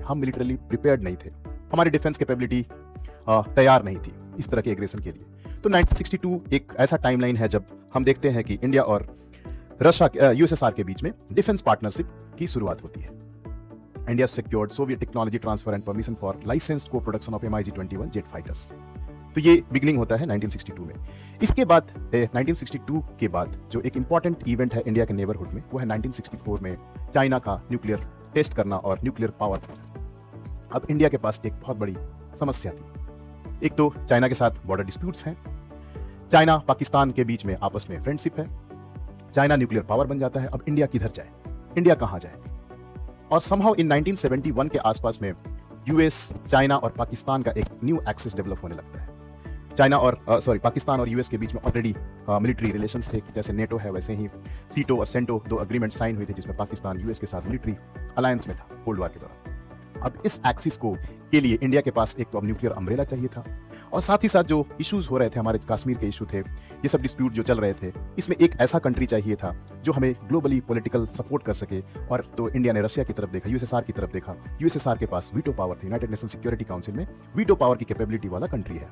हम militarily prepared नहीं थे, हमारी डिफेंस कैपेबिलिटी तैयार नहीं थी इस तरह के एग्रेशन के लिए। तो 1962 एक ऐसा टाइमलाइन है जब हम देखते हैं कि इंडिया और रशिया यूएसएसआर के बीच में डिफेंस पार्टनरशिप की शुरुआत होती है। India secured Soviet technology transfer and permission for licensed co-production of MiG-21 jet fighters। तो ये बिगनिंग होता है 1962 में। इसके बाद 1962 के बाद जो एक इंपॉर्टेंट इवेंट है इंडिया के नेबरहुड में, वो है 1964 में चाइना का न्यूक्लियर टेस्ट करना और न्यूक्लियर पावर करना। अब इंडिया के पास एक बहुत बड़ी समस्या थी। एक तो चाइना के साथ बॉर्डर डिस्प्यूट्स हैं, चाइना पाकिस्तान के बीच में आपस में फ्रेंडशिप है, चाइना न्यूक्लियर पावर बन जाता है। अब इंडिया किधर जाए, इंडिया कहां जाए? और समहाउ इन 1971 के आसपास में यूएस, चाइना और पाकिस्तान का एक न्यू एक्सिस डेवलप होने लगता है। पाकिस्तान और यूएस के बीच में ऑलरेडी मिलिट्री रिलेशंस थे, जैसे नेटो है वैसे ही सीटो और सेंटो, दो अग्रीमेंट साइन हुए थे जिसमें पाकिस्तान यूएस के साथ मिलिट्री अलायंस में था कोल्ड वार के दौरान। अब इस एक्सिस को के लिए इंडिया के पास एक तो अब न्यूक्लियर अम्ब्रेला चाहिए था, और साथ ही साथ जो इश्यूज हो रहे थे, हमारे कश्मीर के इशू थे, ये सब डिस्प्यूट जो चल रहे थे, इसमें एक ऐसा कंट्री चाहिए था जो हमें ग्लोबली पॉलिटिकल सपोर्ट कर सके। और तो इंडिया ने रशिया की तरफ देखा, यूएसएसआर की तरफ देखा। यूएसएसआर के पास वीटो पावर थी, यूनाइटेड नेशन सिक्योरिटी काउंसिल में वीटो पावर की कैपेबिलिटी वाला कंट्री है।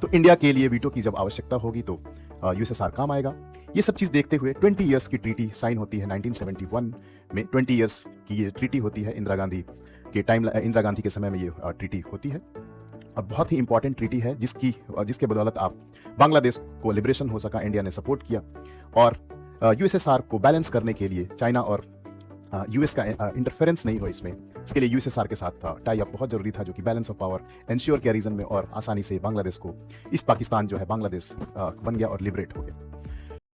तो इंडिया के लिए वीटो की जब आवश्यकता होगी तो यूएसएसआर काम आएगा। ये सब चीज देखते हुए 20 ईयर्स की ट्रीटी साइन होती है 1971 में। 20 ईयर्स की ये ट्रीटी होती है, इंदिरा गांधी के समय में ये ट्रीटी होती है। अब बहुत ही इंपॉर्टेंट ट्रीटी है जिसके बदौलत आप बांग्लादेश को लिबरेशन हो सका, इंडिया ने सपोर्ट किया। और यूएसएसआर को बैलेंस करने के लिए चाइना और यूएस का इंटरफेरेंस नहीं हो इसमें, इसके लिए यूएसएसआर के साथ टाई अप बहुत जरूरी था, जो कि बैलेंस ऑफ पावर एंश्योर किया रीजन में, और आसानी से बांग्लादेश को, ईस्ट पाकिस्तान जो है बांग्लादेश बन गया और लिबरेट हो गया।